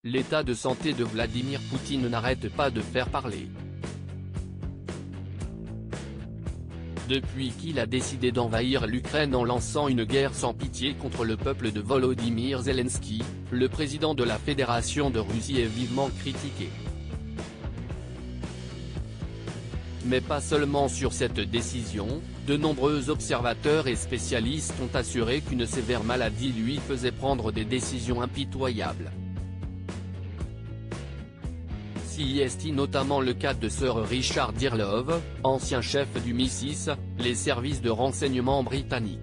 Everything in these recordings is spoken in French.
l'état de santé de Vladimir Poutine n'arrête pas de faire parler. Depuis qu'il a décidé d'envahir l'Ukraine en lançant une guerre sans pitié contre le peuple de Volodymyr Zelensky, le président de la Fédération de Russie est vivement critiqué. Mais pas seulement sur cette décision, de nombreux observateurs et spécialistes ont assuré qu'une sévère maladie lui faisait prendre des décisions impitoyables. CIST notamment le cas de Sir Richard Dearlove, ancien chef du MI6, les services de renseignement britanniques.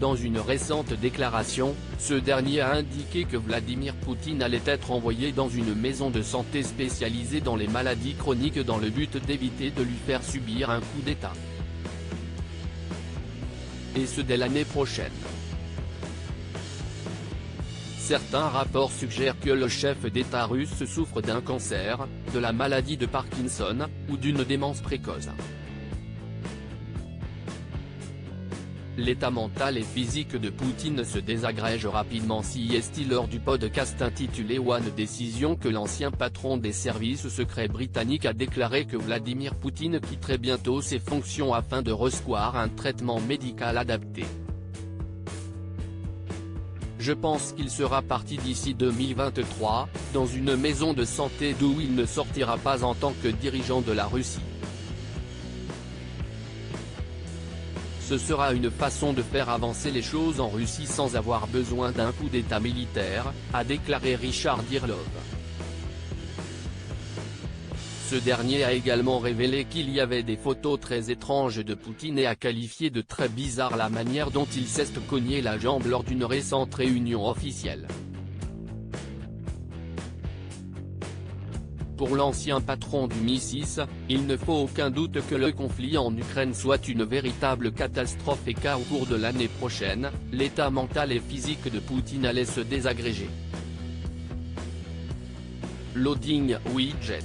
Dans une récente déclaration, ce dernier a indiqué que Vladimir Poutine allait être envoyé dans une maison de santé spécialisée dans les maladies chroniques dans le but d'éviter de lui faire subir un coup d'État. Et ce dès l'année prochaine. Certains rapports suggèrent que le chef d'État russe souffre d'un cancer, de la maladie de Parkinson, ou d'une démence précoce. L'état mental et physique de Poutine se désagrège rapidement. CIST lors du podcast intitulé One Decision que l'ancien patron des services secrets britanniques a déclaré que Vladimir Poutine quitterait bientôt ses fonctions afin de recevoir un traitement médical adapté. Je pense qu'il sera parti d'ici 2023, dans une maison de santé d'où il ne sortira pas en tant que dirigeant de la Russie. Ce sera une façon de faire avancer les choses en Russie sans avoir besoin d'un coup d'État militaire, a déclaré Richard Dearlove. Ce dernier a également révélé qu'il y avait des photos très étranges de Poutine et a qualifié de très bizarre la manière dont il s'est cogné la jambe lors d'une récente réunion officielle. Pour l'ancien patron du MI6, il ne faut aucun doute que le conflit en Ukraine soit une véritable catastrophe et qu'au cours de l'année prochaine, l'état mental et physique de Poutine allait se désagréger. Loading widget.